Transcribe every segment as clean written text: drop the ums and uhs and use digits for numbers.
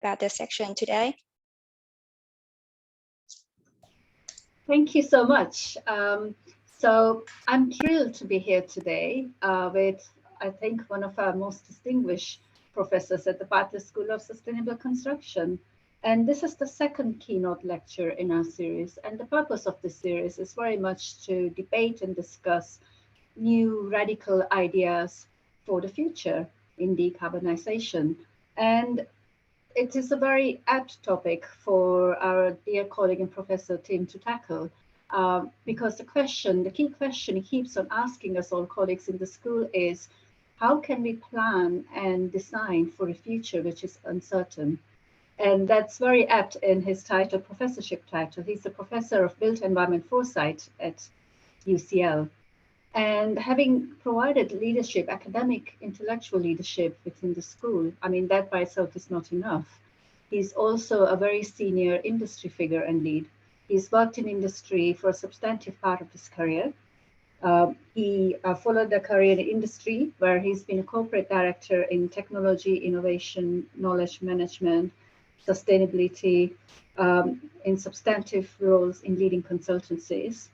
about this section today. Thank you so much. So I'm thrilled to be here today with, I think, one of our most distinguished professors at the Butler School of Sustainable Construction. And this is the second keynote lecture in our series. And the purpose of this series is very much to debate and discuss new radical ideas for the future in decarbonization. And it is a very apt topic for our dear colleague and Professor Tim to tackle, because the key question he keeps on asking us all colleagues in the school is, how can we plan and design for a future which is uncertain? And that's very apt in his title, professorship title. He's a professor of built environment foresight at UCL. And having provided leadership, academic, intellectual leadership within the school, I mean, that by itself is not enough. He's also a very senior industry figure and lead. He's worked in industry for a substantive part of his career. He followed a career in industry where he's been a corporate director in technology, innovation, knowledge management, sustainability, in substantive roles in leading consultancies.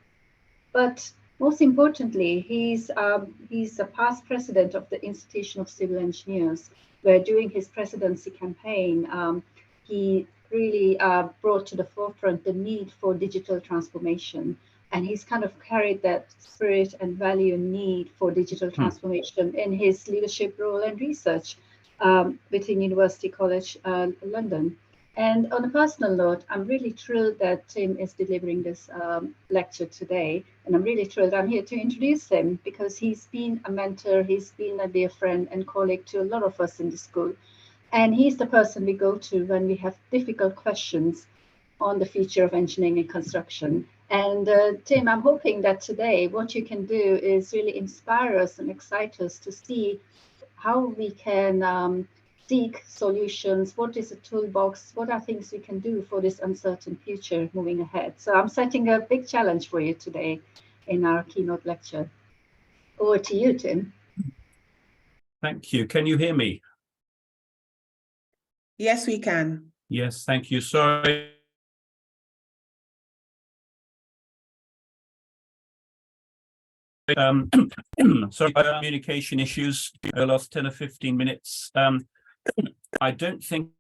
But most importantly, he's a past president of the Institution of Civil Engineers, where during his presidency campaign, he really brought to the forefront the need for digital transformation. And he's kind of carried that spirit and value and need for digital transformation in his leadership role and research within University College London. And on a personal note, I'm really thrilled that Tim is delivering this lecture today. And I'm really thrilled I'm here to introduce him because he's been a mentor, he's been a dear friend and colleague to a lot of us in the school. And he's the person we go to when we have difficult questions on the future of engineering and construction. And Tim, I'm hoping that today what you can do is really inspire us and excite us to see how we can seek solutions. What is a toolbox? What are things we can do for this uncertain future moving ahead? So I'm setting a big challenge for you today in our keynote lecture. Over to you, Tim. Thank you. Can you hear me? Yes, we can. Yes, thank you. Sorry. Sorry, communication issues the last 10 or 15 minutes. I don't think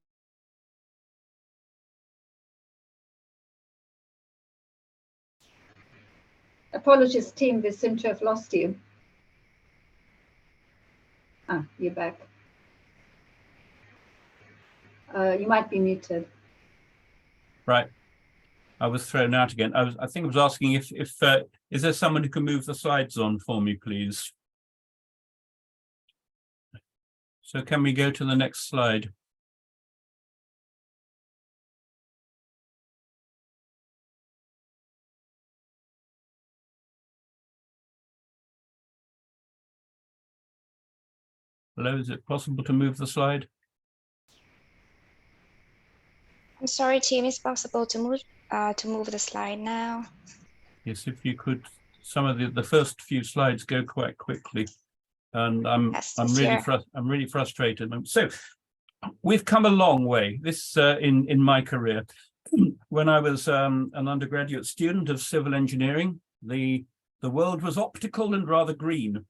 Apologies, Tim, we seem to have lost you. Ah, you're back. You might be muted. Right. I was thrown out again. I think I was asking if is there someone who can move the slides on for me, please? So can we go to the next slide? Hello, is it possible to move the slide? I'm sorry, Tim, it's possible to move the slide now. Yes, if you could, some of the first few slides go quite quickly, and I'm really frustrated. So we've come a long way. This in my career, when I was an undergraduate student of civil engineering, the world was optical and rather green,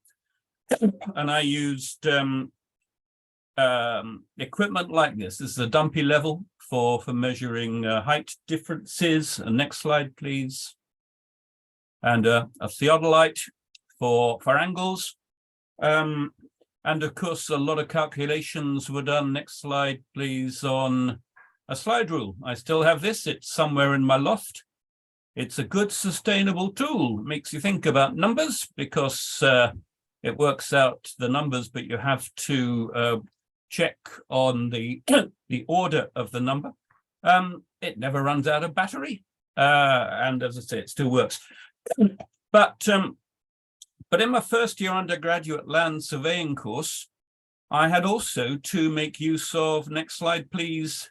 and I used equipment like this. This is a dumpy level for measuring height differences. And next slide, please. And a theodolite for angles. And of course, a lot of calculations were done. Next slide, please, on a slide rule. I still have this. It's somewhere in my loft. It's a good sustainable tool. It makes you think about numbers because it works out the numbers, but you have to check on the order of the number. It never runs out of battery, and as I say, it still works. But in my first year undergraduate land surveying course, I had also to make use of, next slide please,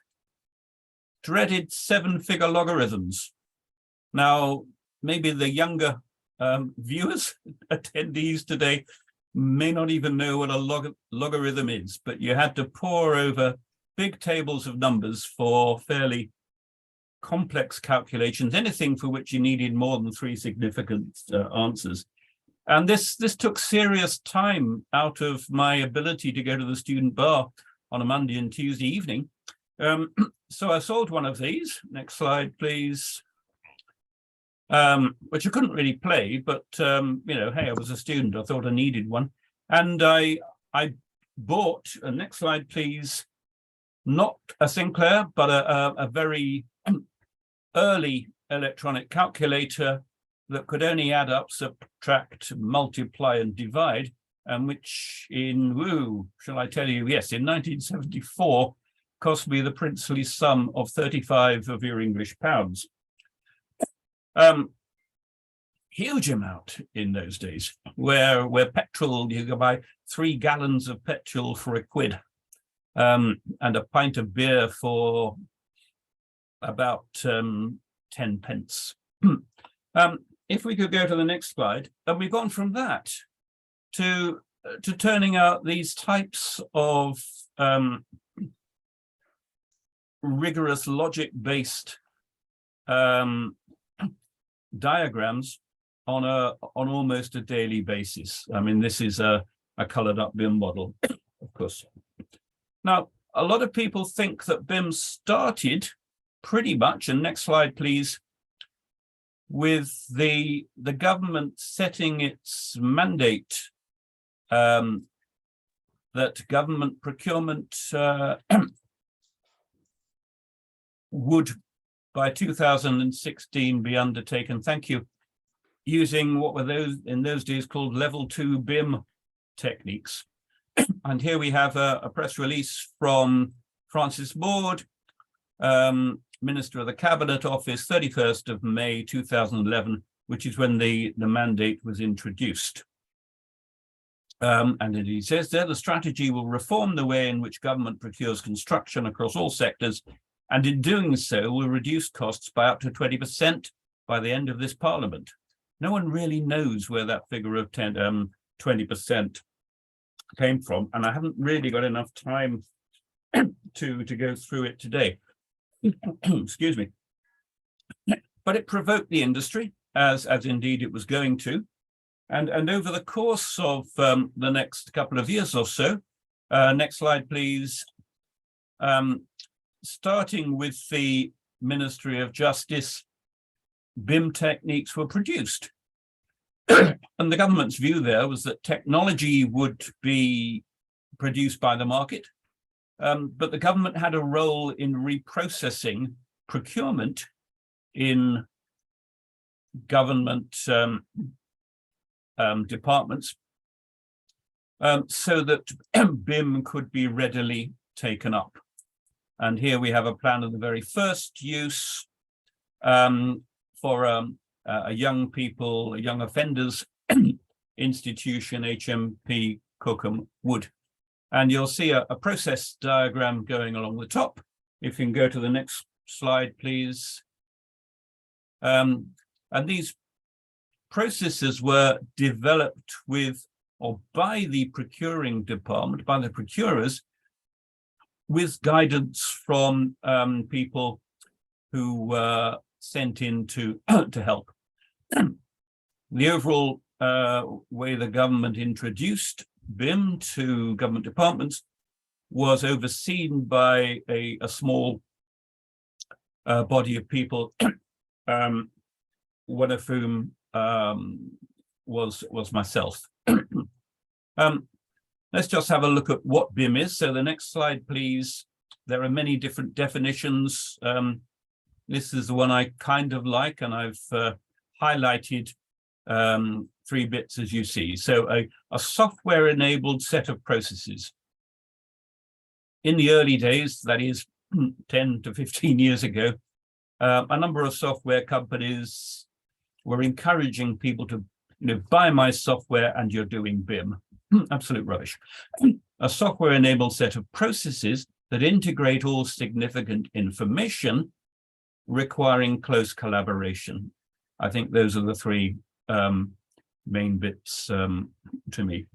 dreaded 7-figure logarithms. Now, maybe the younger viewers, attendees today, may not even know what a logarithm is, but you had to pore over big tables of numbers for fairly complex calculations, anything for which you needed more than 3 significant answers. And this took serious time out of my ability to go to the student bar on a Monday and Tuesday evening. So I sold one of these. Next slide, please. Which I couldn't really play, but you know, hey, I was a student. I thought I needed one, and I bought. Next slide, please. Not a Sinclair, but a very early electronic calculator that could only add up, subtract, multiply, and divide, and which shall I tell you? Yes, in 1974, cost me the princely sum of 35 of your English pounds. Huge amount in those days, where petrol, you could buy 3 gallons of petrol for £1, and a pint of beer for about 10 pence. If we could go to the next slide, and we've gone from that to turning out these types of rigorous logic-based diagrams on almost a daily basis. I mean, this is a colored up BIM model, of course. Now, a lot of people think that BIM started pretty much, and next slide, please, with the government setting its mandate that government procurement would, by 2016, be undertaken, thank you, using what were those in those days called level 2 BIM techniques. And here we have a press release from Francis Broyd, Minister of the Cabinet Office, 31st of May 2011, which is when the mandate was introduced. And he says there, the strategy will reform the way in which government procures construction across all sectors, and in doing so will reduce costs by up to 20% by the end of this Parliament. No one really knows where that figure of 20% came from, and I haven't really got enough time to go through it today. Excuse me. But it provoked the industry, as indeed it was going to. And over the course of the next couple of years or so, next slide, please, starting with the Ministry of Justice, BIM techniques were produced. And the government's view there was that technology would be produced by the market, but the government had a role in reprocessing procurement in government departments, so that BIM could be readily taken up. And here we have a plan of the very first use for a young offenders institution, HMP Cookham Wood. And you'll see a process diagram going along the top. If you can go to the next slide, please. And these processes were developed with, or by the procuring department, by the procurers, with guidance from people who were sent in to help. The overall way the government introduced BIM to government departments was overseen by a small body of people, one of whom was myself. Let's just have a look at what BIM is. So the next slide, please. There are many different definitions. This is the one I kind of like, and I've highlighted 3 bits, as you see. So a software-enabled set of processes. In the early days, that is 10 to 15 years ago, a number of software companies were encouraging people to buy my software and you're doing BIM. Absolute rubbish. A software-enabled set of processes that integrate all significant information requiring close collaboration. I think those are the 3 main bits to me.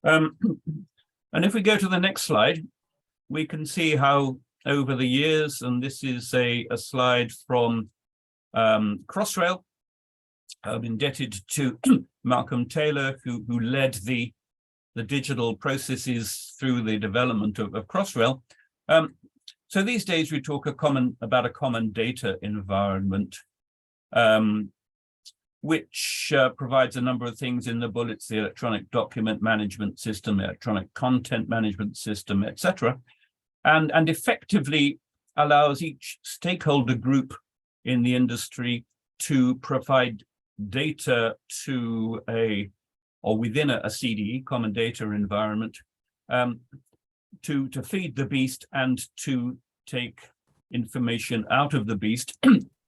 And if we go to the next slide, we can see how over the years, and this is a slide from Crossrail. I'm indebted to Malcolm Taylor, who led the digital processes through the development of Crossrail. So these days we talk about a common data environment, which provides a number of things in the bullets: the electronic document management system, electronic content management system, etc., and effectively allows each stakeholder group in the industry to provide data to within a CDE, common data environment, to feed the beast and to take information out of the beast,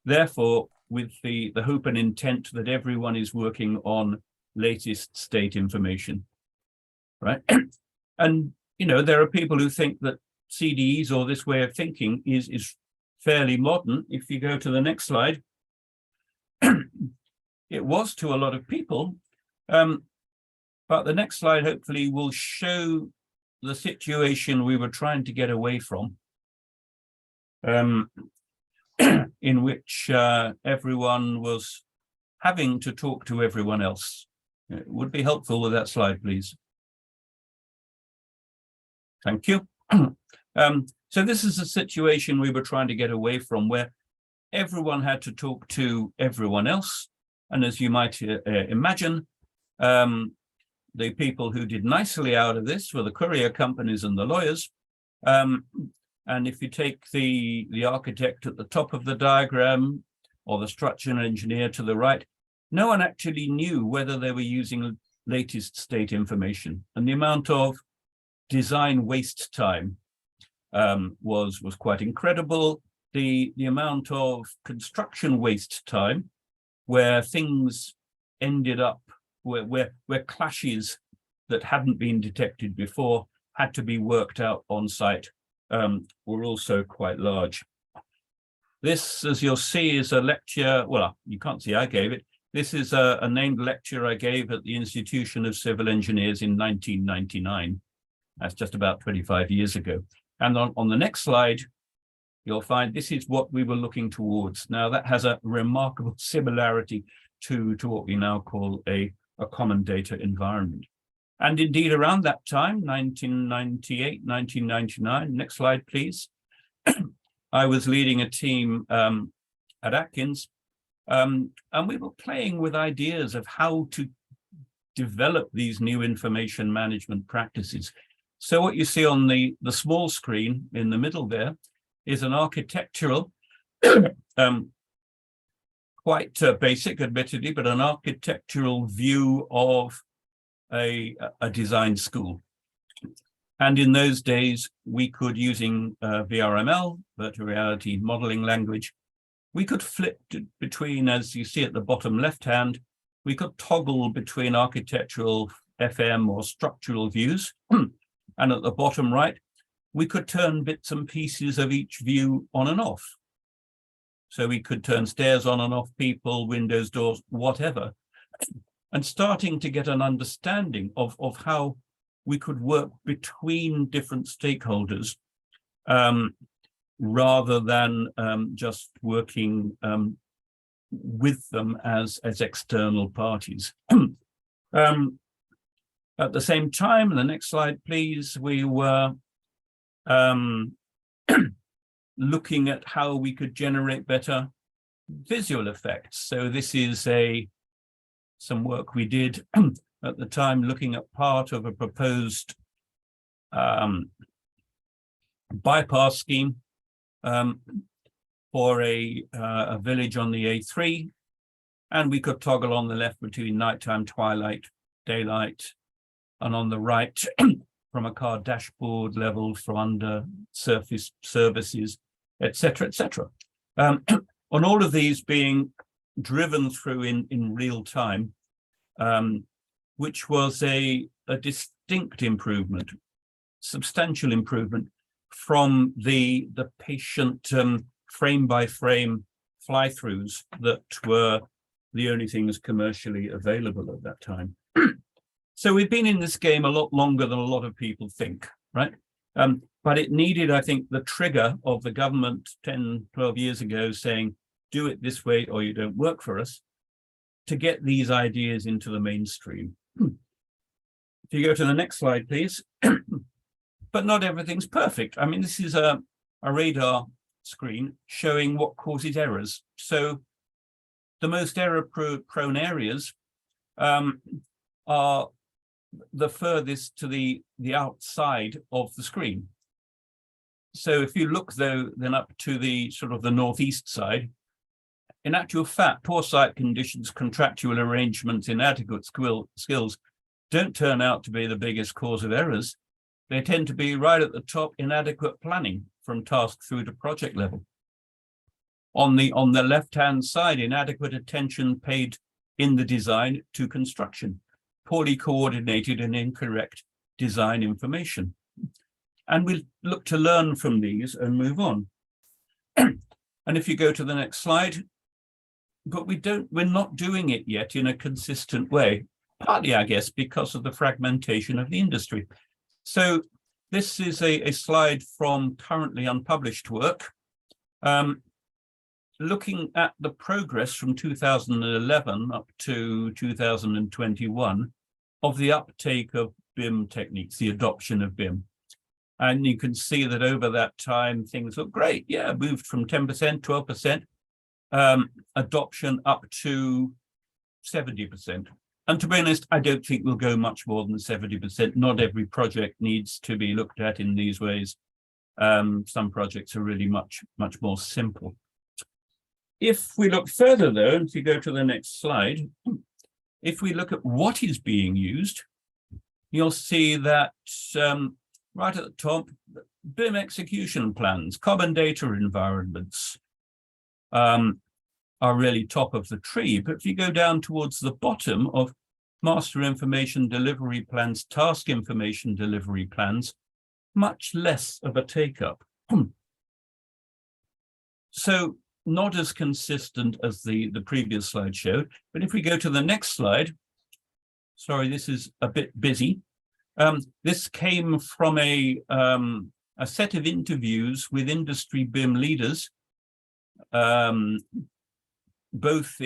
therefore with the hope and intent that everyone is working on latest state information, right? And, you know, there are people who think that CDEs or this way of thinking is fairly modern. If you go to the next slide, it was to a lot of people, but the next slide hopefully will show the situation we were trying to get away from, in which everyone was having to talk to everyone else. It would be helpful with that slide, please. Thank you. So this is a situation we were trying to get away from, where everyone had to talk to everyone else. And as you might imagine, the people who did nicely out of this were the courier companies and the lawyers. And if you take the architect at the top of the diagram or the structural engineer to the right, no one actually knew whether they were using latest state information. And the amount of design waste time was quite incredible. The amount of construction waste time, where things ended up, where clashes that hadn't been detected before had to be worked out on site, were also quite large. This, as you'll see, is a lecture. Well, you can't see I gave it. This is a named lecture I gave at the Institution of Civil Engineers in 1999. That's just about 25 years ago. And on the next slide, you'll find this is what we were looking towards. Now, that has a remarkable similarity to what we now call a common data environment. And indeed, around that time, 1998, 1999, next slide, please, I was leading a team at Atkins, and we were playing with ideas of how to develop these new information management practices. So what you see on the small screen in the middle there is an architectural, quite basic, admittedly, but an architectural view of a design school. And in those days, we could, using VRML, virtual reality modeling language, we could flip between, as you see at the bottom left-hand, we could toggle between architectural FM or structural views. And at the bottom right, we could turn bits and pieces of each view on and off. So we could turn stairs on and off, people, windows, doors, whatever. And starting to get an understanding of how we could work between different stakeholders, rather than just working with them as external parties. At the same time, the next slide, please, we were looking at how we could generate better visual effects. So this is some work we did at the time, looking at part of a proposed bypass scheme for a village on the A3. And we could toggle on the left between nighttime, twilight, daylight, and on the right from a car dashboard level, from under surface services, etc., etc. On all of these being driven through in real time, which was a distinct improvement, substantial improvement from the patient frame by frame fly-throughs that were the only things commercially available at that time. So we've been in this game a lot longer than a lot of people think, right? But it needed, I think, the trigger of the government 10, 12 years ago saying, do it this way or you don't work for us, to get these ideas into the mainstream. If you go to the next slide, please. But not everything's perfect. I mean, this is a radar screen showing what causes errors. So the most error-prone areas are the furthest to the outside of the screen. So if you look, though, then up to the sort of the northeast side, in actual fact, poor site conditions, contractual arrangements, inadequate skills don't turn out to be the biggest cause of errors. They tend to be right at the top, inadequate planning from task through to project level. On the left-hand side, inadequate attention paid in the design to construction, poorly coordinated and incorrect design information. And we'll look to learn from these and move on. And if you go to the next slide, but we're not doing it yet in a consistent way, partly, I guess, because of the fragmentation of the industry. So this is a slide from currently unpublished work, looking at the progress from 2011 up to 2021 of the uptake of BIM techniques, the adoption of BIM. And you can see that over that time, things look great. Yeah, moved from 10%, 12%, adoption up to 70%. And to be honest, I don't think we'll go much more than 70%. Not every project needs to be looked at in these ways. Some projects are really much more simple. If we look further, though, and if you go to the next slide, if we look at what is being used, you'll see that right at the top, BIM execution plans, common data environments are really top of the tree. But if you go down towards the bottom of master information delivery plans, task information delivery plans, much less of a take-up. So not as consistent as the previous slide showed. But if we go to the next slide, sorry, this is a bit busy. This came from a set of interviews with industry BIM leaders, both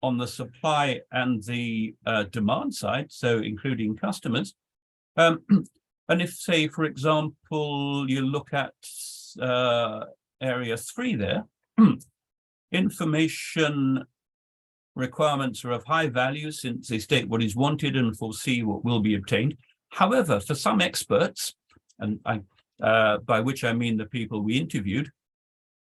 on the supply and the demand side, so including customers. And if, say, for example, you look at area 3 there, information requirements are of high value since they state what is wanted and foresee what will be obtained. However, for some experts, and by which I mean the people we interviewed,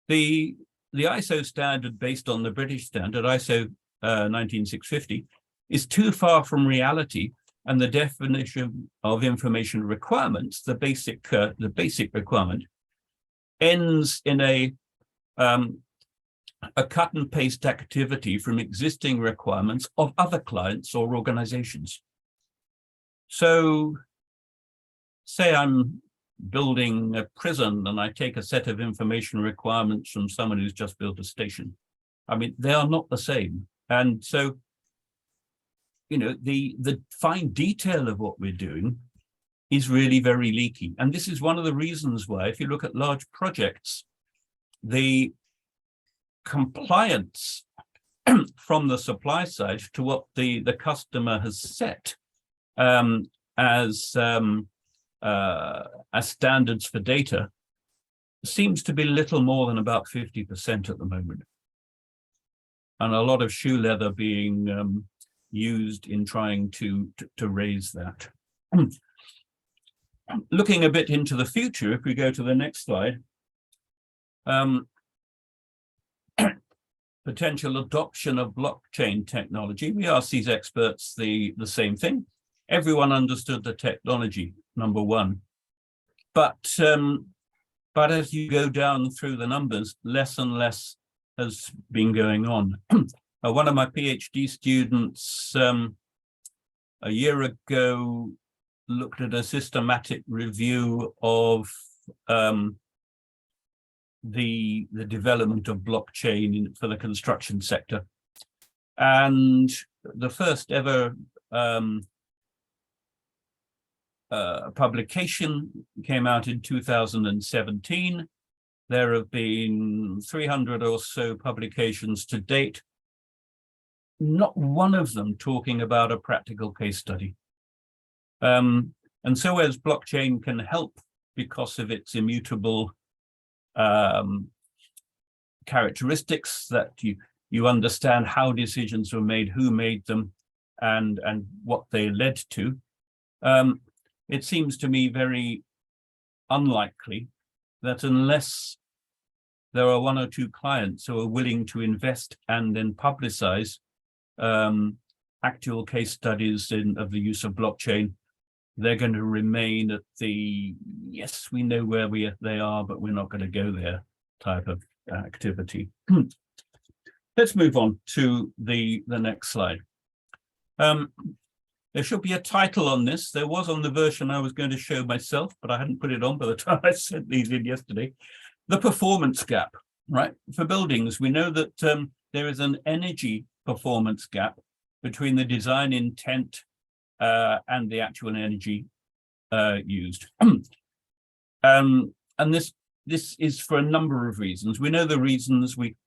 the ISO standard based on the British standard, ISO 19650, is too far from reality, and the definition of information requirements, the basic requirement, ends in a cut and paste activity from existing requirements of other clients or organizations. So say I'm building a prison and I take a set of information requirements from someone who's just built a station. I mean, they are not the same. And so, you know, the fine detail of what we're doing is really very leaky. And this is one of the reasons why, if you look at large projects, the compliance from the supply side to what the customer has set as standards for data seems to be little more than about 50% at the moment. And a lot of shoe leather being used in trying to raise that. Looking a bit into the future, if we go to the next slide, potential adoption of blockchain technology. We asked these experts the same thing. Everyone understood the technology, number one. But as you go down through the numbers, less and less has been going on. One of my PhD students a year ago looked at a systematic review of the development of blockchain for the construction sector. And the first ever publication came out in 2017. There have been 300 or so publications to date, not one of them talking about a practical case study. And so as blockchain can help because of its immutable characteristics, that you understand how decisions were made, who made them, and what they led to, it seems to me very unlikely that unless there are one or two clients who are willing to invest and then publicize actual case studies of the use of blockchain, they're going to remain at the, yes, we know where they are, but we're not going to go there type of activity. Let's move on to the next slide. There should be a title on this. There was on the version I was going to show myself, but I hadn't put it on by the time I sent these in yesterday. The performance gap, right? For buildings, we know that there is an energy performance gap between the design intent and the actual energy used. And this is for a number of reasons. We know the reasons, we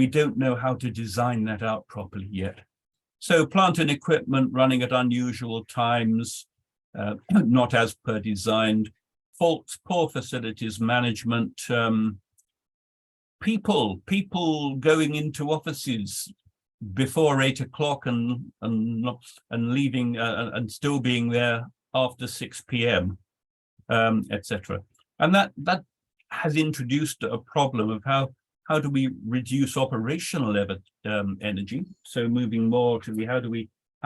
don't know how to design that out properly yet. So plant and equipment running at unusual times, not as per designed, faults, poor facilities management, people going into offices before 8 o'clock and leaving and still being there after 6 p.m., etc. And that has introduced a problem of how do we reduce operational energy? So moving more to how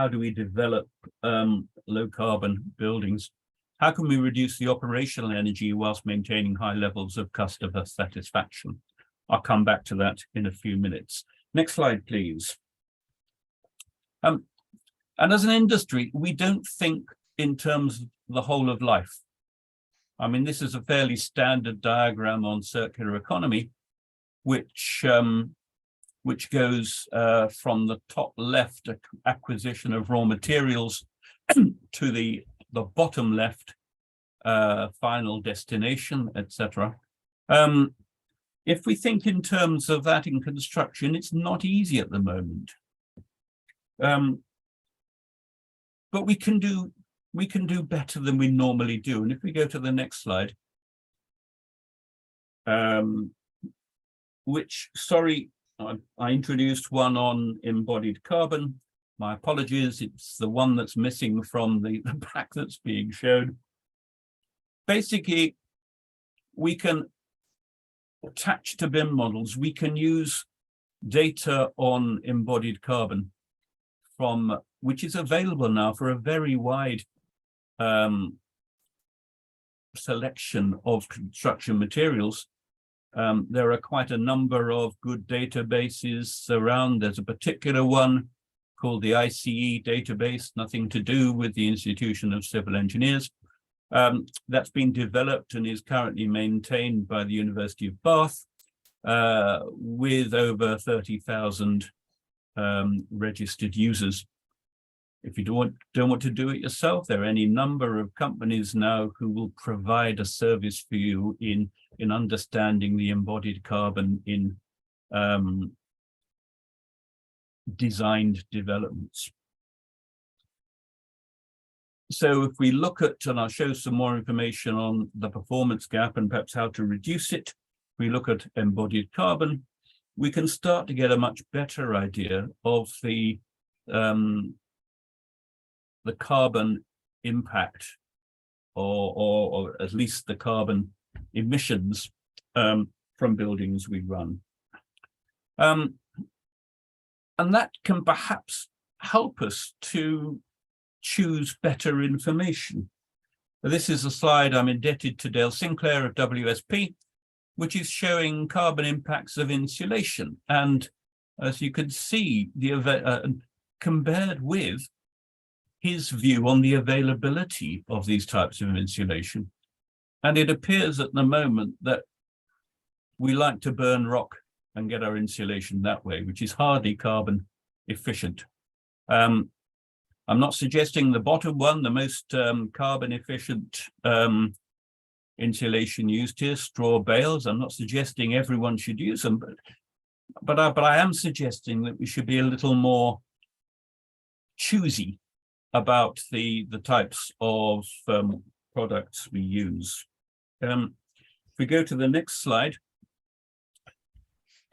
do we develop low carbon buildings? How can we reduce the operational energy whilst maintaining high levels of customer satisfaction? I'll come back to that in a few minutes. Next slide, please. And as an industry, we don't think in terms of the whole of life. I mean, this is a fairly standard diagram on circular economy, which goes from the top left, acquisition of raw materials, to the bottom left, final destination, etc. If we think in terms of that in construction, it's not easy at the moment. But we can do better than we normally do. And if we go to the next slide, I introduced one on embodied carbon. My apologies, it's the one that's missing from the pack that's being shown. Basically, we can attach to BIM models, we can use data on embodied carbon which is available now for a very wide selection of construction materials. There are quite a number of good databases around. There's a particular one called the ICE database, nothing to do with the Institution of Civil Engineers. That's been developed and is currently maintained by the University of Bath with over 30,000 registered users. If you don't want to do it yourself, there are any number of companies now who will provide a service for you in understanding the embodied carbon in designed developments. So if we look at, and I'll show some more information on the performance gap and perhaps how to reduce it, if we look at embodied carbon, we can start to get a much better idea of the carbon impact, or at least the carbon emissions from buildings we run. And that can perhaps help us to choose better information. This is a slide I'm indebted to Dale Sinclair of WSP, which is showing carbon impacts of insulation. And as you can see, compared with his view on the availability of these types of insulation. And it appears at the moment that we like to burn rock and get our insulation that way, which is hardly carbon efficient. I'm not suggesting the bottom one, the most carbon efficient insulation used here, straw bales. I'm not suggesting everyone should use them, but I am suggesting that we should be a little more choosy about the types of products we use. If we go to the next slide,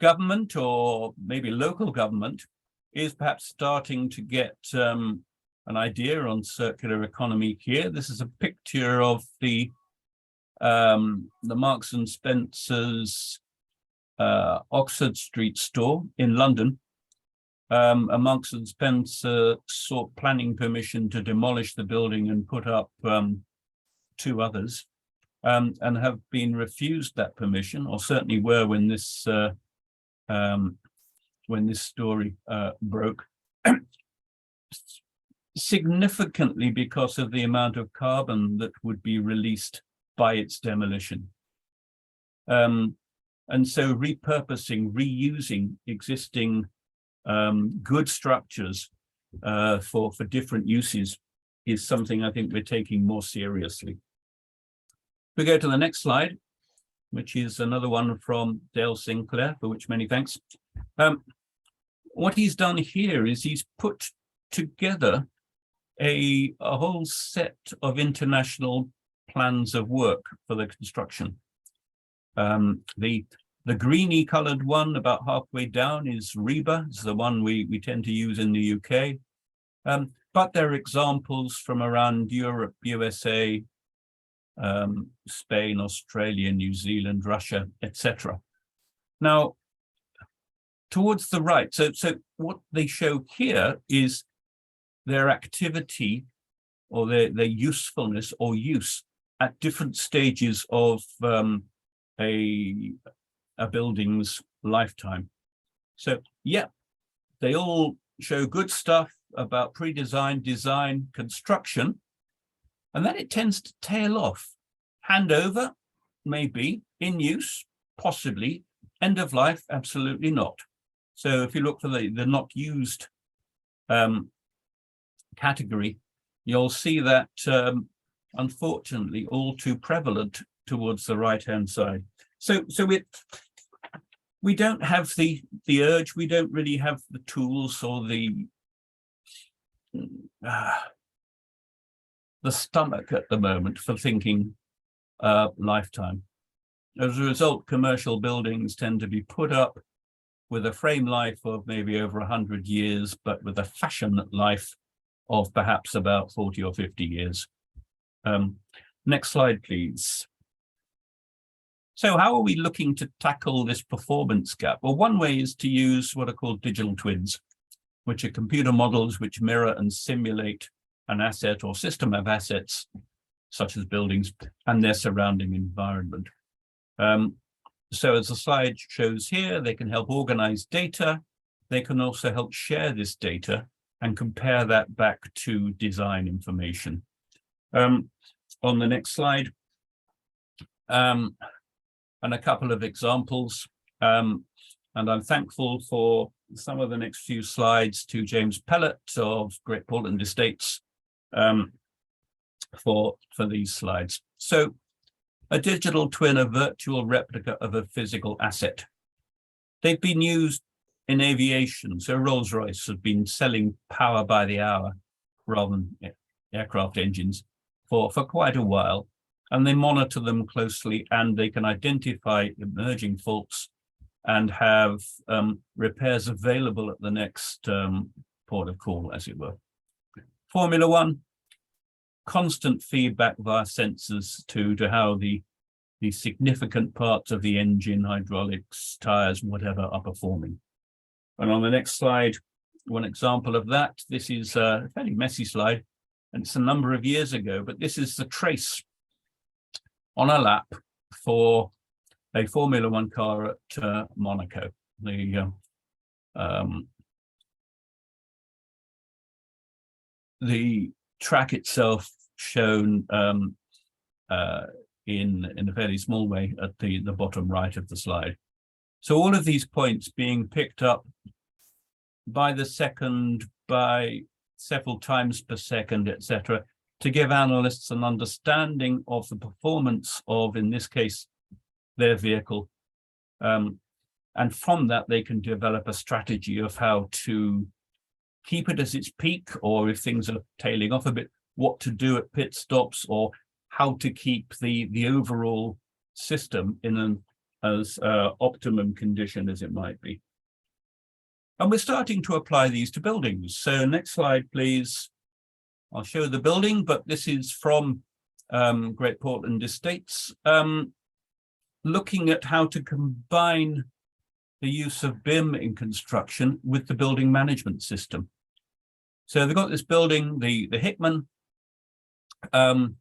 government, or maybe local government, is perhaps starting to get an idea on circular economy here. This is a picture of the Marks and Spencer's Oxford Street store in London. A Marks and Spencer sought planning permission to demolish the building and put up 2 others, and have been refused that permission, or certainly were when this story broke, significantly because of the amount of carbon that would be released by its demolition. And so repurposing, reusing existing good structures for different uses is something I think we're taking more seriously. We go to the next slide, which is another one from Dale Sinclair, for which many thanks. What he's done here is he's put together a whole set of international plans of work for the construction. The greeny colored one about halfway down is REBA, it's the one we tend to use in the UK. But there are examples from around Europe, USA, Spain, Australia, New Zealand, Russia, etc. Now, towards the right, so what they show here is their activity or their usefulness or use at different stages of a building's lifetime. So yeah, they all show good stuff about pre-design, design, construction, and then it tends to tail off. Handover, maybe. In use, possibly. End of life, absolutely not. So if you look for the not used category, you'll see that unfortunately all too prevalent towards the right-hand side. So we don't have the urge, we don't really have the tools or the stomach at the moment for thinking lifetime. As a result, commercial buildings tend to be put up with a frame life of maybe over 100 years, but with a fashion life of perhaps about 40 or 50 years. Next slide, please. So how are we looking to tackle this performance gap? Well, one way is to use what are called digital twins, which are computer models which mirror and simulate an asset or system of assets, such as buildings, and their surrounding environment. So as the slide shows here, they can help organize data. They can also help share this data and compare that back to design information. On the next slide, and a couple of examples. And I'm thankful for some of the next few slides to James Pellett of Great Portland Estates for these slides. So a digital twin, a virtual replica of a physical asset. They've been used in aviation. So Rolls-Royce have been selling power by the hour rather than aircraft engines for quite a while. And they monitor them closely, and they can identify emerging faults and have repairs available at the next port of call, as it were. Formula One, constant feedback via sensors to how the significant parts of the engine, hydraulics, tires, whatever, are performing. And on the next slide, one example of that, this is a fairly messy slide, and it's a number of years ago, but this is the trace on a lap for a Formula One car at Monaco. The track itself shown in a fairly small way at the bottom right of the slide. So all of these points being picked up by the second, by several times per second, etc., to give analysts an understanding of the performance of, in this case, their vehicle. And from that, they can develop a strategy of how to keep it as its peak, or if things are tailing off a bit, what to do at pit stops, or how to keep the overall system in an as optimum condition as it might be. And we're starting to apply these to buildings. So next slide, please. I'll show the building, but this is from Great Portland Estates, looking at how to combine the use of BIM in construction with the building management system. So they've got this building, the Hickman, and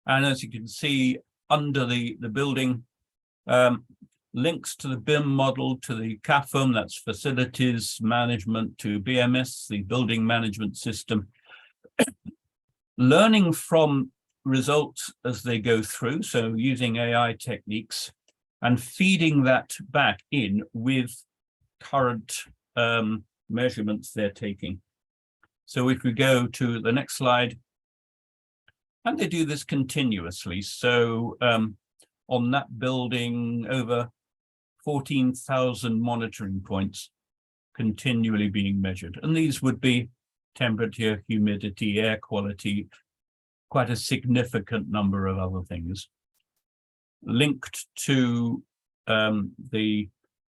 as you can see under the building, links to the BIM model, to the CAFM, that's facilities management, to BMS, the building management system, learning from results as they go through, so using AI techniques, and feeding that back in with current measurements they're taking. So if we go to the next slide, and they do this continuously. So on that building, over 14,000 monitoring points continually being measured. And these would be temperature, humidity, air quality, quite a significant number of other things, linked to the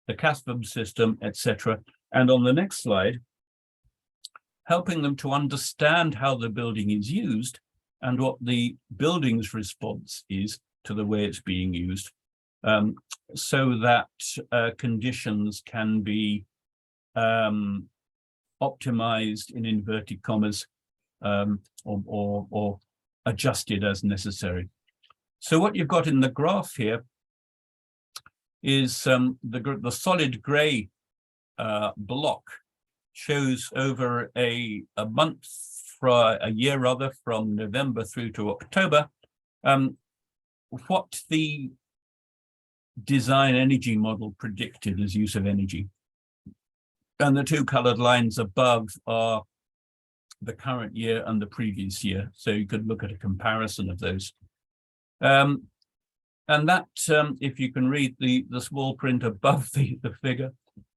CASPM system, etc. And on the next slide, helping them to understand how the building is used and what the building's response is to the way it's being used, so that conditions can be optimized, in inverted commas, or adjusted as necessary. So what you've got in the graph here is the solid gray block shows over a month, for a year rather, from November through to October, what the design energy model predicted as use of energy. And the two colored lines above are the current year and the previous year. So you could look at a comparison of those. And that, if you can read the small print above the figure,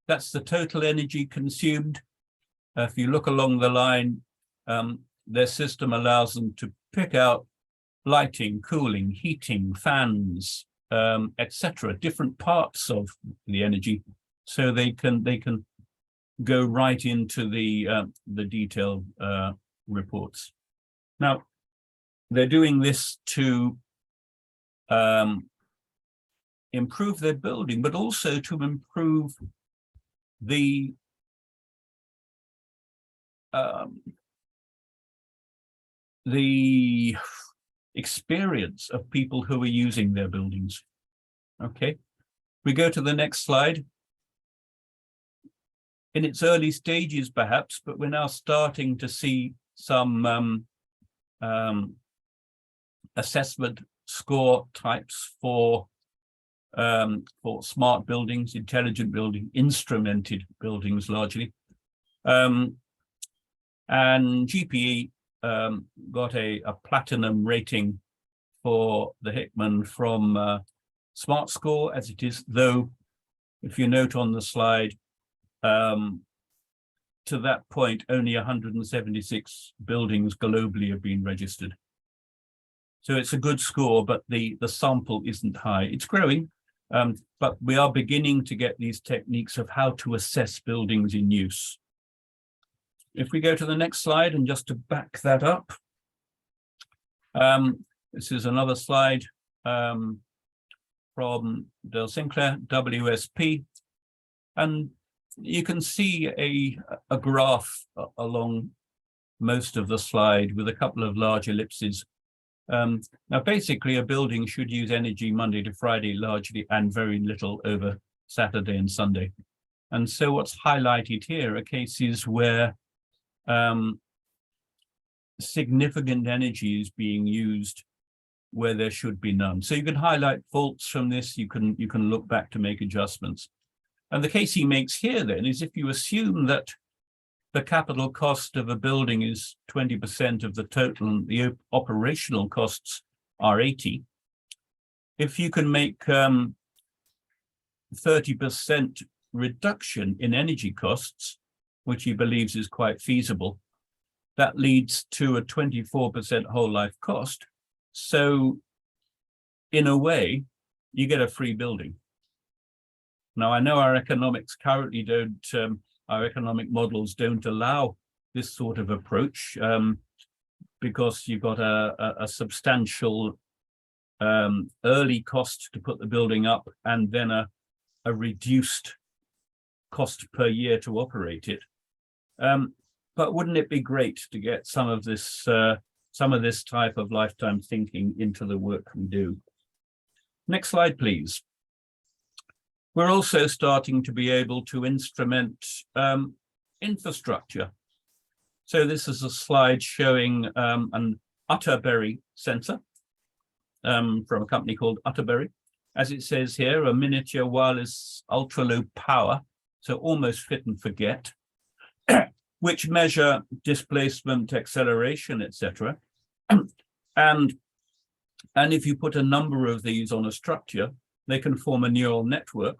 that's the total energy consumed. If you look along the line, their system allows them to pick out lighting, cooling, heating, fans, etc., different parts of the energy, so they can go right into the detailed reports. Now, they're doing this to improve their building, but also to improve the experience of people who are using their buildings. Okay, we go to the next slide. In its early stages, perhaps, but we're now starting to see some assessment score types for smart buildings, intelligent building, instrumented buildings largely. And GPE got a platinum rating for the Hickman from Smart Score, as it is, though, if you note on the slide, to that point, only 176 buildings globally have been registered. So it's a good score, but the sample isn't high. It's growing, but we are beginning to get these techniques of how to assess buildings in use. If we go to the next slide, and just to back that up, this is another slide from Del Sinclair, WSP, and you can see a graph along most of the slide with a couple of large ellipses. Now, basically, a building should use energy Monday to Friday largely, and very little over Saturday and Sunday. And so what's highlighted here are cases where significant energy is being used where there should be none. So you can highlight faults from this. You can look back to make adjustments. And the case he makes here then is, if you assume that the capital cost of a building is 20% of the total, and the operational costs are 80. If you can make 30% reduction in energy costs, which he believes is quite feasible, that leads to a 24% whole life cost. So in a way, you get a free building. Now, I know our economics currently don't, our economic models don't allow this sort of approach because you've got a substantial early cost to put the building up and then a reduced cost per year to operate it. But wouldn't it be great to get some of this type of lifetime thinking into the work we do? Next slide, please. We're also starting to be able to instrument infrastructure. So this is a slide showing an Utterberry sensor from a company called Utterberry. As it says here, a miniature wireless ultra-low power, so almost fit and forget, which measure displacement, acceleration, etc. And if you put a number of these on a structure, they can form a neural network.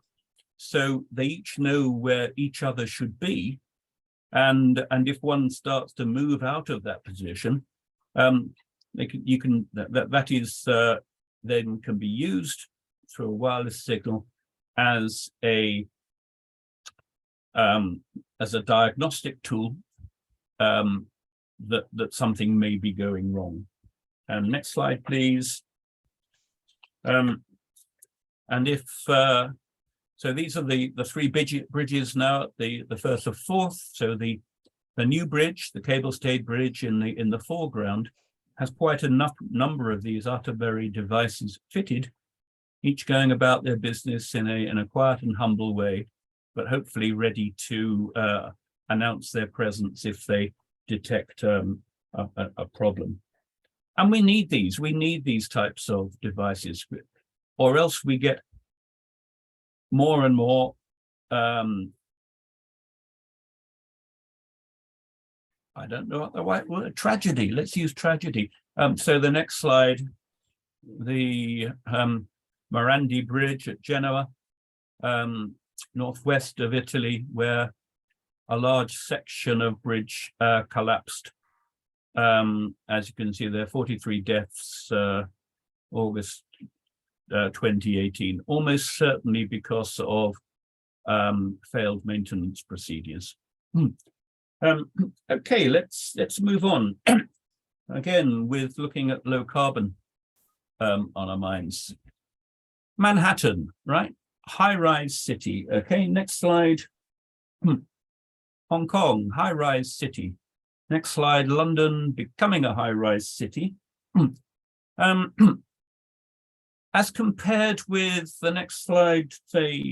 So they each know where each other should be. And if one starts to move out of that position, that is then can be used through a wireless signal as a diagnostic tool that something may be going wrong. Next slide, please. And if so, these are the three bridges now. The first of fourth. So the new bridge, the cable-stayed bridge in the foreground, has quite a number of these Utterberry devices fitted, each going about their business in a quiet and humble way, but hopefully ready to announce their presence if they detect a problem. And we need these types of devices, or else we get more and more I don't know what the right word, tragedy. Let's use tragedy. So the next slide, the Morandi Bridge at Genoa, northwest of Italy, where a large section of bridge collapsed. As you can see, there are 43 deaths, August 2018, almost certainly because of failed maintenance procedures. Okay, let's move on. Again, with looking at low carbon on our minds. Manhattan, right? High-rise city. Okay, next slide. Hong Kong, high-rise city. Next slide, London becoming a high-rise city. As compared with the next slide, say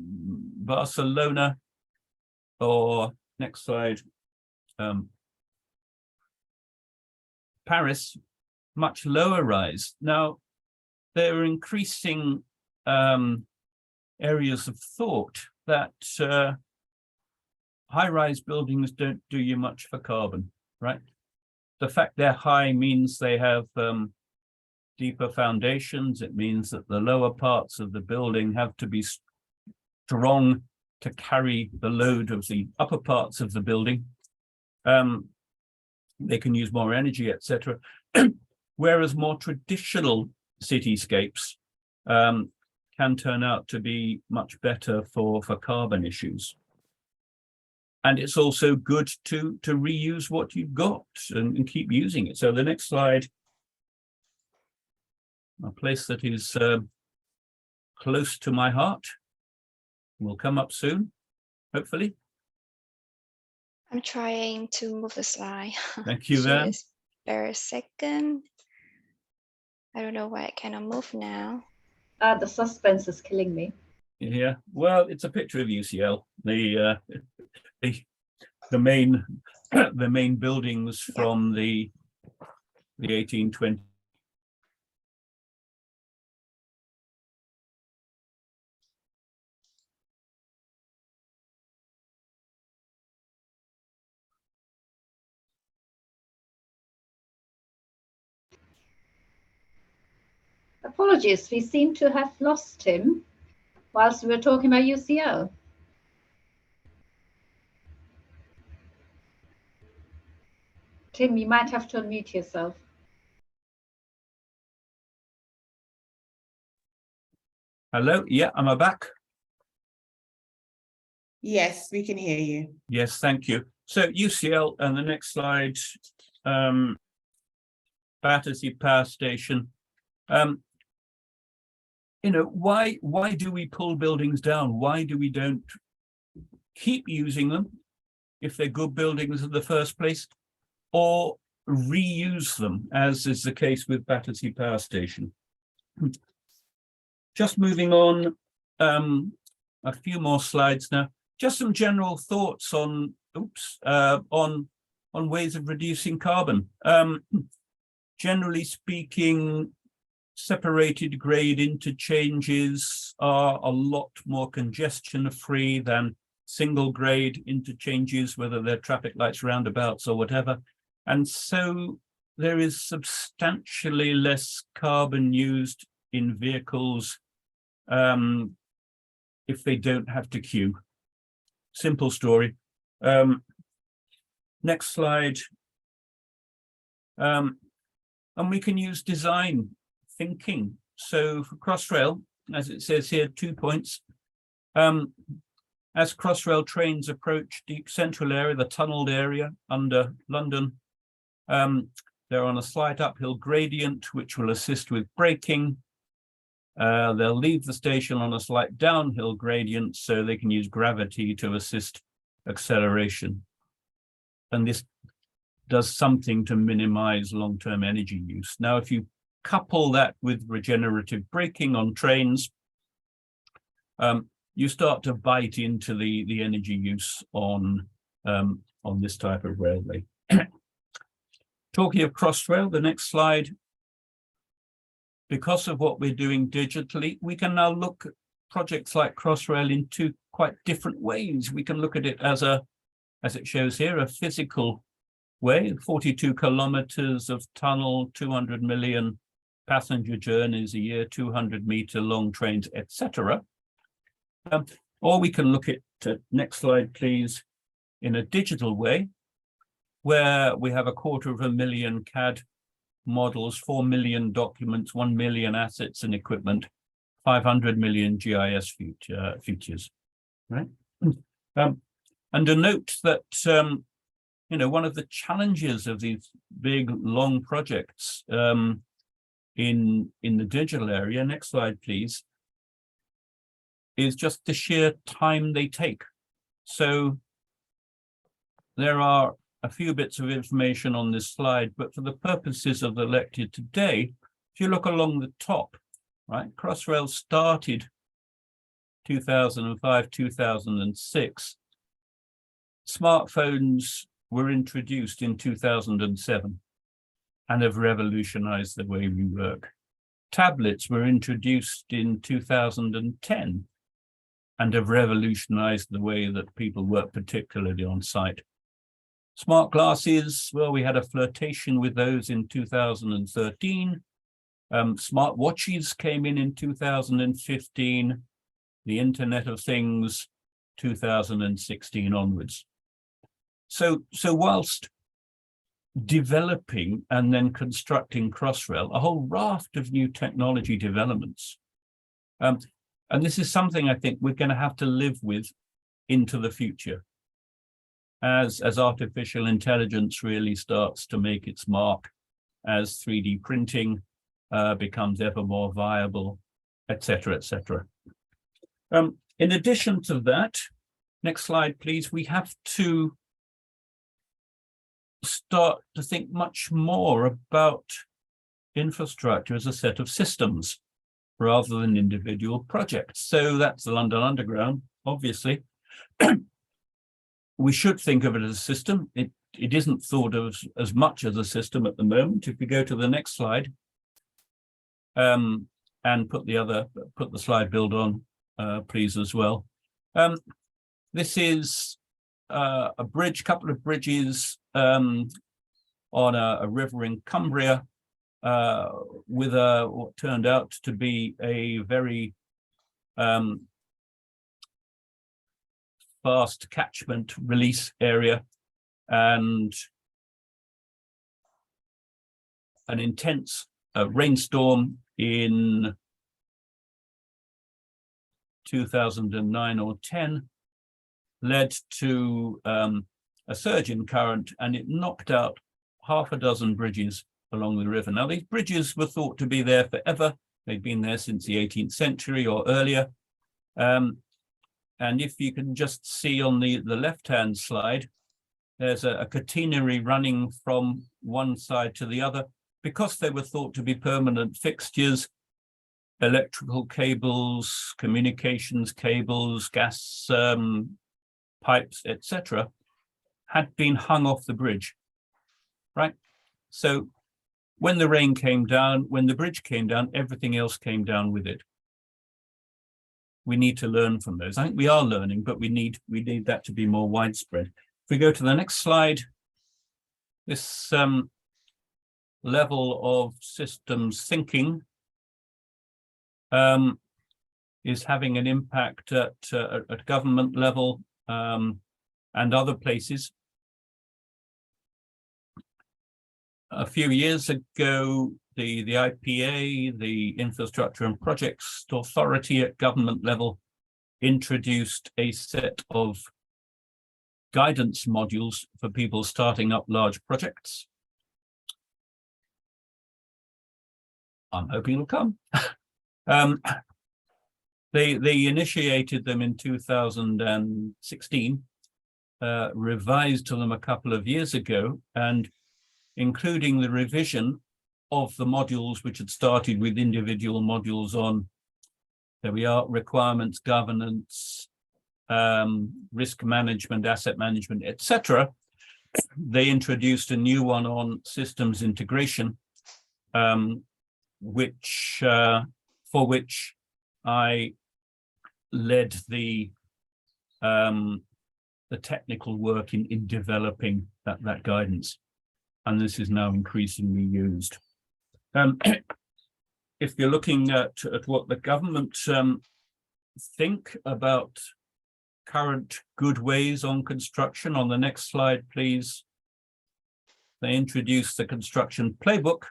Barcelona, or next slide, Paris, much lower rise. Now, there are increasing areas of thought that high-rise buildings don't do you much for carbon, right? The fact they're high means they have deeper foundations. It means that the lower parts of the building have to be strong to carry the load of the upper parts of the building. They can use more energy, etc. Whereas more traditional cityscapes can turn out to be much better for carbon issues. And it's also good to reuse what you've got and keep using it. So the next slide, a place that is close to my heart, will come up soon, hopefully. I'm trying to move the slide. Thank you, Van. Just bear a second. I don't know why I cannot move now. The suspense is killing me. Yeah, well, it's a picture of UCL. The main buildings from the 1820s. Apologies, we seem to have lost him whilst we were talking about UCL. Tim, you might have to unmute yourself. Hello, yeah, am I back? Yes, we can hear you. Yes, thank you. So UCL, and the next slide, Battersea Power Station. You know, why do we pull buildings down? Why do we don't keep using them if they're good buildings in the first place, or reuse them, as is the case with Battersea Power Station? Just moving on, a few more slides now. Just some general thoughts on, on ways of reducing carbon. Generally speaking, separated grade interchanges are a lot more congestion-free than single grade interchanges, whether they're traffic lights, roundabouts, or whatever. And so there is substantially less carbon used in vehicles if they don't have to queue. Simple story. Next slide. And we can use design thinking. So for Crossrail, as it says here, 2 points. As Crossrail trains approach deep central area, the tunneled area under London, they're on a slight uphill gradient, which will assist with braking. They'll leave the station on a slight downhill gradient, so they can use gravity to assist acceleration. And this does something to minimize long-term energy use. Now, if you couple that with regenerative braking on trains, you start to bite into the energy use on this type of railway. Talking of Crossrail, the next slide. Because of what we're doing digitally, we can now look at projects like Crossrail in two quite different ways. We can look at it as it shows here, a physical way, 42 kilometers of tunnel, 200 million passenger journeys a year, 200-meter long trains, etc. Or we can look at, next slide, please, in a digital way, where we have 250,000 CAD models, 4 million documents, 1 million assets and equipment, 500 million GIS features, right? And a note that, you know, one of the challenges of these big, long projects in the digital area, next slide, please, is just the sheer time they take. So there are a few bits of information on this slide, but for the purposes of the lecture today, if you look along the top, right, Crossrail started 2005, 2006. Smartphones were introduced in 2007 and have revolutionized the way we work. Tablets were introduced in 2010 and have revolutionized the way that people work, particularly on site. Smart glasses, well, we had a flirtation with those in 2013. Smart watches came in 2015. The Internet of Things, 2016 onwards. So whilst developing and then constructing Crossrail, a whole raft of new technology developments. And this is something I think we're going to have to live with into the future. As artificial intelligence really starts to make its mark, as 3D printing becomes ever more viable, etc., etc. In addition to that, next slide, please, we have to start to think much more about infrastructure as a set of systems rather than individual projects. So that's the London Underground, obviously. We should think of it as a system. It isn't thought of as much as a system at the moment. If we go to the next slide, and put the slide build on, please, as well. This is a bridge, couple of bridges on a river in Cumbria. with what turned out to be a very fast catchment release area and an intense rainstorm in 2009 or 10 led to a surge in current, and it knocked out half a dozen bridges along the river. Now, these bridges were thought to be there forever. They'd been there since the 18th century or earlier. And if you can just see on the left-hand slide, there's a catenary running from one side to the other. Because they were thought to be permanent fixtures, electrical cables, communications cables, gas pipes, etc., had been hung off the bridge, right? So when the rain came down, when the bridge came down, everything else came down with it. We need to learn from those. I think we are learning, but we need that to be more widespread. If we go to the next slide, this level of systems thinking is having an impact at government level and other places. A few years ago, the IPA, the Infrastructure and Projects Authority at government level, introduced a set of guidance modules for people starting up large projects. I'm hoping it'll come. They initiated them in 2016, revised them a couple of years ago, and including the revision of the modules which had started with individual modules on, there we are, requirements, governance, risk management, asset management, etc. They introduced a new one on systems integration, for which I led the technical work in developing that guidance, and this is now increasingly used. If you're looking at what the government think about current good ways on construction, on the next slide, please. They introduced the construction playbook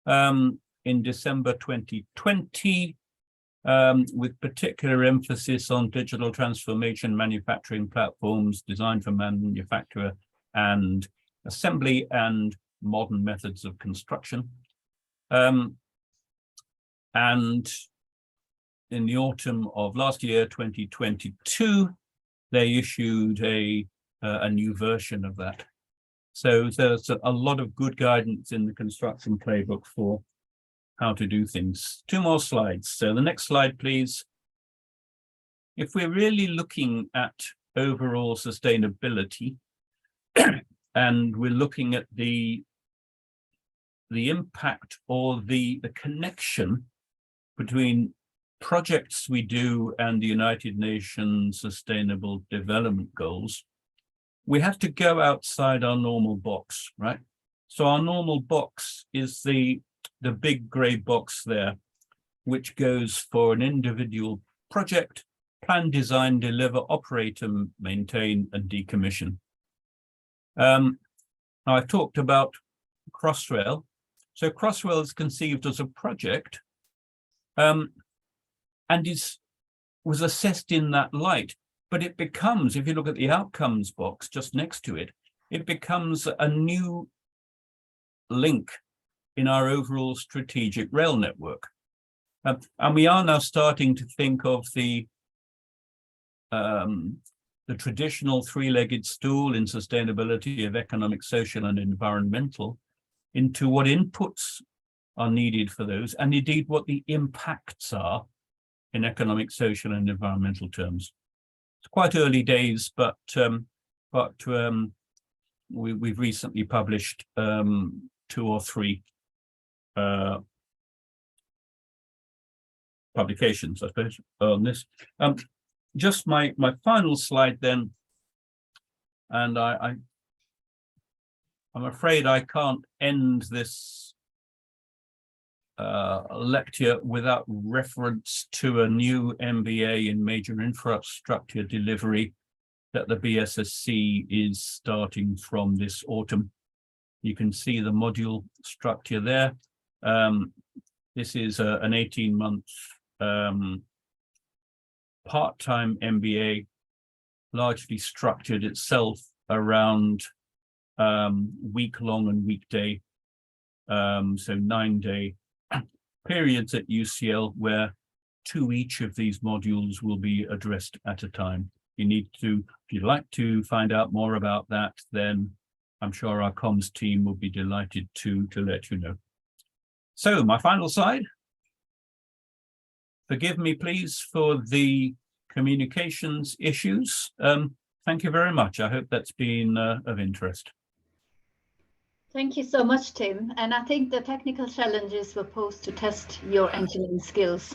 in December 2020, with particular emphasis on digital transformation, manufacturing platforms, design for manufacture and assembly, and modern methods of construction. And in the autumn of last year, 2022, they issued a new version of that. So there's a lot of good guidance in the construction playbook for how to do things. Two more slides. So the next slide, please. If we're really looking at overall sustainability, and we're looking at the impact or the connection between projects we do and the United Nations Sustainable Development Goals, we have to go outside our normal box, right? So our normal box is the big gray box there, which goes for an individual project: plan, design, deliver, operate, and maintain, and decommission. Now I've talked about Crossrail. So Crossrail is conceived as a project, and was assessed in that light. But it becomes, if you look at the outcomes box just next to it, it becomes a new link in our overall strategic rail network. And we are now starting to think of the traditional three-legged stool in sustainability of economic, social, and environmental into what inputs are needed for those, and indeed what the impacts are in economic, social, and environmental terms. It's quite early days, but we've recently published 2 or 3 publications, I suppose, on this. Just my final slide then, and I'm afraid I can't end this lecture without reference to a new MBA in major infrastructure delivery that the BSSC is starting from this autumn. You can see the module structure there. This is an 18-month part-time MBA, largely structured itself around week-long and weekday, so 9-day periods at UCL, where 2 each of these modules will be addressed at a time. You need to, if you'd like to find out more about that, then I'm sure our comms team will be delighted to let you know. So my final slide. Forgive me, please, for the communications issues. Thank you very much. I hope that's been of interest. Thank you so much, Tim. And I think the technical challenges were posed to test your engineering skills.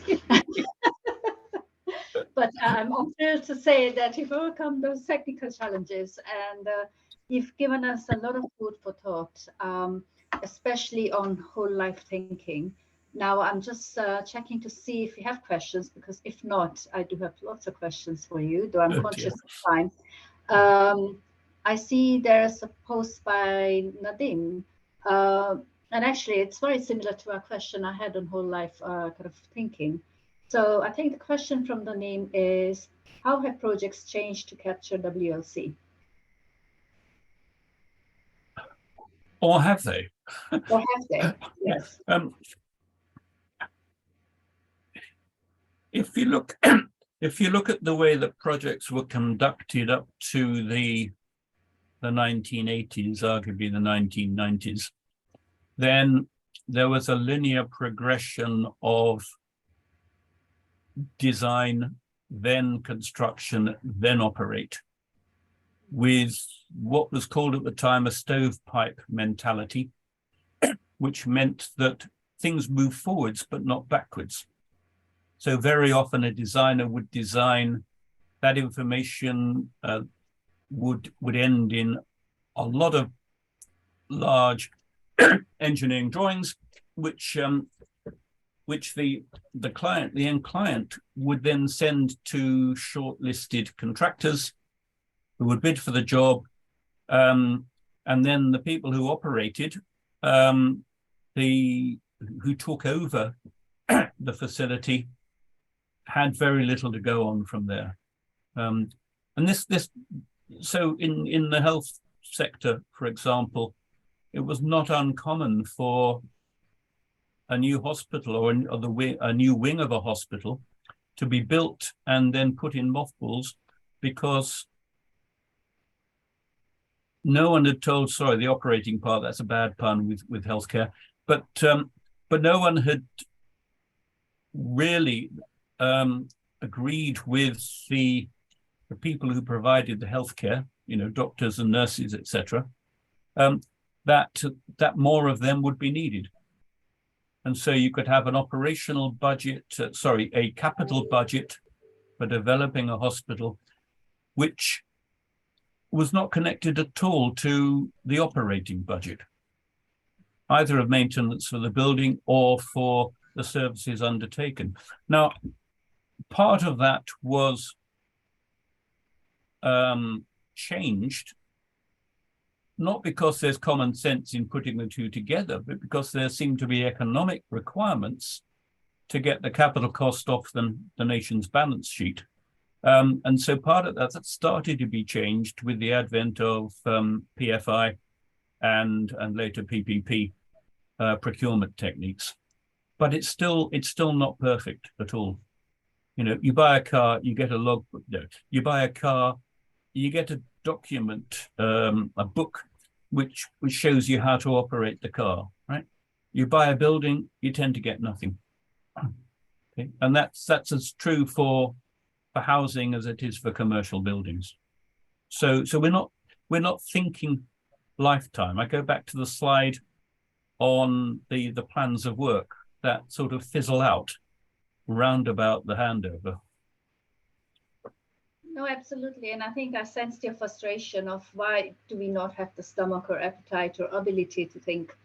But I'm thrilled to say that you've overcome those technical challenges, and you've given us a lot of food for thought, especially on whole life thinking. Now I'm just checking to see if you have questions, because if not, I do have lots of questions for you, though I'm conscious of time. I see there's a post by Nadim, and actually it's very similar to a question I had on whole life kind of thinking. So I think the question from Nadim is, how have projects changed to capture WLC? Or have they? Or have they? Yes. If you look at the way that projects were conducted up to the 1980s, arguably the 1990s, then there was a linear progression of design, then construction, then operate, with what was called at the time a stovepipe mentality, which meant that things move forwards but not backwards. So very often a designer would design, that information would end in a lot of large engineering drawings, which the end client would then send to shortlisted contractors who would bid for the job, and then the people who operated, who took over the facility, had very little to go on from there. And so in the health sector, for example, it was not uncommon for a new hospital or a new wing of a hospital to be built and then put in mothballs, because no one had told, sorry, the operating part, that's a bad pun with healthcare, but no one had really agreed with the people who provided the healthcare, doctors and nurses, etc., that more of them would be needed. And so you could have an operational budget, a capital budget for developing a hospital, which was not connected at all to the operating budget, either of maintenance for the building or for the services undertaken. Now, part of that was changed, not because there's common sense in putting the two together, but because there seemed to be economic requirements to get the capital cost off the nation's balance sheet. And so part of that started to be changed with the advent of PFI and later PPP procurement techniques. But it's still not perfect at all. You buy a car, you get a logbook. No, you buy a car, you get a document, a book, which shows you how to operate the car, right? You buy a building, you tend to get nothing. Okay? And that's as true for housing as it is for commercial buildings. So we're not thinking lifetime. I go back to the slide on the plans of work that sort of fizzle out round about the handover. No, absolutely. And I think I sensed your frustration of why do we not have the stomach or appetite or ability to think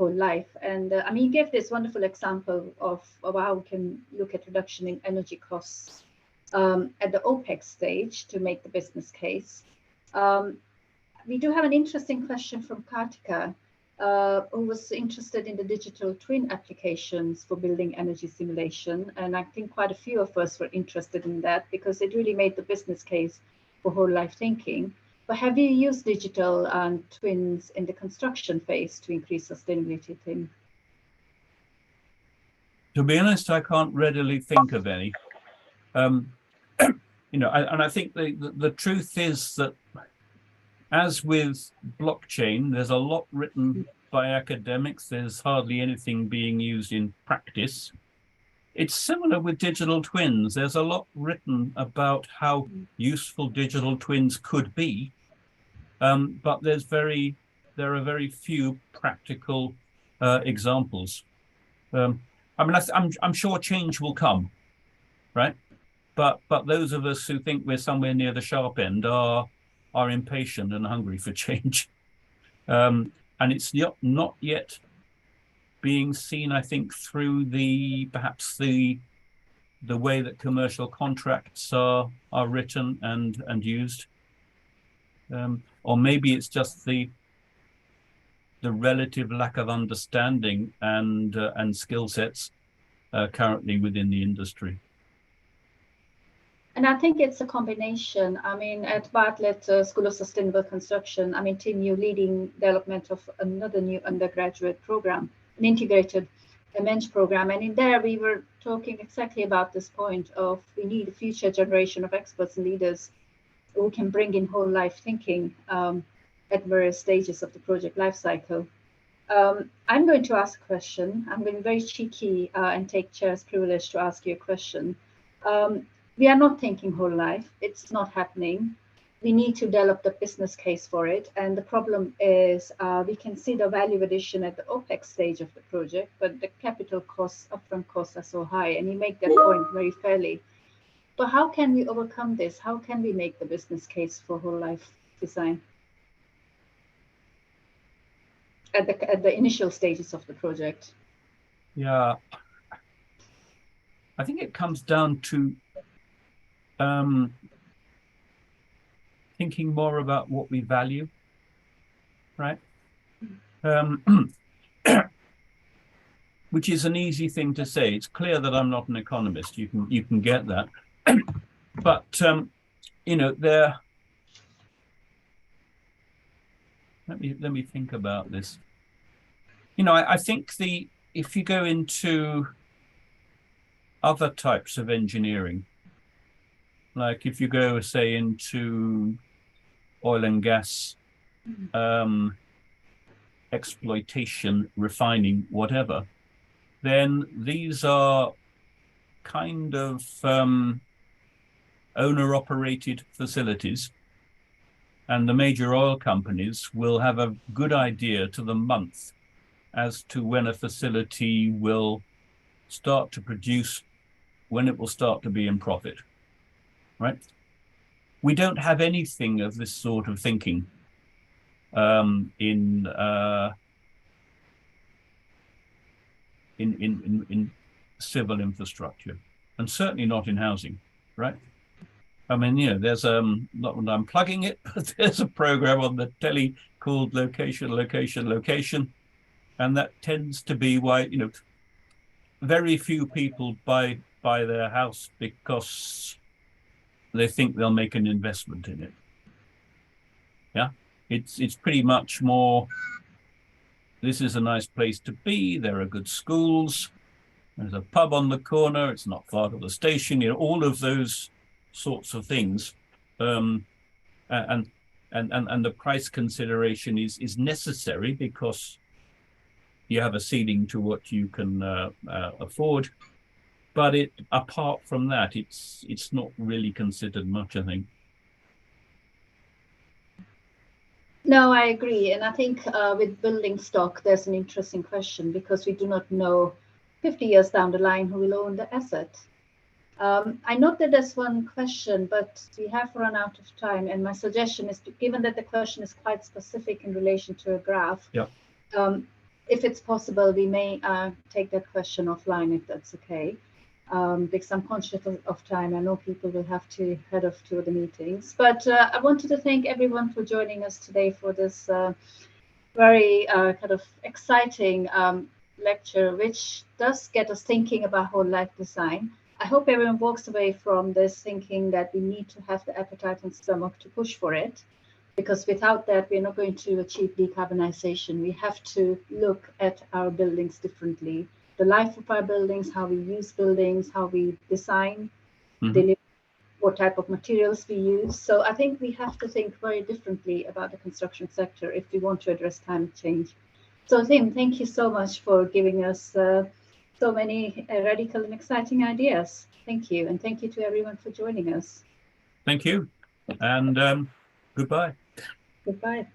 whole life. And I mean, you gave this wonderful example of how we can look at reduction in energy costs at the OPEX stage to make the business case. We do have an interesting question from Kartika, who was interested in the digital twin applications for building energy simulation. And I think quite a few of us were interested in that because it really made the business case for whole life thinking. But have you used digital twins in the construction phase to increase sustainability thing? To be honest, I can't readily think of any. I think the truth is that, as with blockchain, there's a lot written by academics. There's hardly anything being used in practice. It's similar with digital twins. There's a lot written about how useful digital twins could be, but there are very few practical examples. I'm sure change will come, right? But those of us who think we're somewhere near the sharp end are impatient and hungry for change. And it's not yet being seen, I think, through perhaps the way that commercial contracts are written and used. Or maybe it's just the relative lack of understanding and skill sets currently within the industry. And I think it's a combination. I mean, at Bartlett School of Sustainable Construction, I mean, Tim, you're leading development of another new undergraduate program, an integrated MEng program. And in there, we were talking exactly about this point of we need a future generation of experts and leaders who can bring in whole life thinking at various stages of the project lifecycle. I'm going to ask a question. I'm going to be very cheeky and take chair's privilege to ask you a question. We are not thinking whole life. It's not happening. We need to develop the business case for it. And the problem is we can see the value addition at the OPEX stage of the project, but the capital costs, upfront costs are so high. And you make that point very fairly. But how can we overcome this? How can we make the business case for whole life design at the initial stages of the project? Yeah, I think it comes down to thinking more about what we value, right? Which is an easy thing to say. It's clear that I'm not an economist. You can get that, but there. Let me think about this. I think if you go into other types of engineering, like if you go, say, into oil and gas exploitation, refining, whatever, then these are kind of owner-operated facilities. And the major oil companies will have a good idea to the month as to when a facility will start to produce, when it will start to be in profit, right? We don't have anything of this sort of thinking in civil infrastructure, and certainly not in housing, right? I mean, there's not that I'm plugging it, but there's a program on the telly called Location, Location, Location, and that tends to be why very few people buy their house because they think they'll make an investment in it. Yeah, it's pretty much more. This is a nice place to be. There are good schools. There's a pub on the corner. It's not far to the station. All of those sorts of things, and the price consideration is necessary because you have a ceiling to what you can afford. But apart from that, it's not really considered much, I think. No, I agree. And I think with building stock, there's an interesting question because we do not know 50 years down the line who will own the asset. I note that there's one question, but we have run out of time. And my suggestion is, given that the question is quite specific in relation to a graph, yep. if it's possible, we may take that question offline if that's okay. Because I'm conscious of time. I know people will have to head off to the meetings. But I wanted to thank everyone for joining us today for this very kind of exciting lecture, which does get us thinking about whole life design. I hope everyone walks away from this thinking that we need to have the appetite and stomach to push for it, because without that, we're not going to achieve decarbonization. We have to look at our buildings differently, the life of our buildings, how we use buildings, how we design, what type of materials we use. So I think we have to think very differently about the construction sector if we want to address climate change. So Tim, thank you so much for giving us so many radical and exciting ideas. Thank you. And thank you to everyone for joining us. Thank you. And goodbye. Goodbye.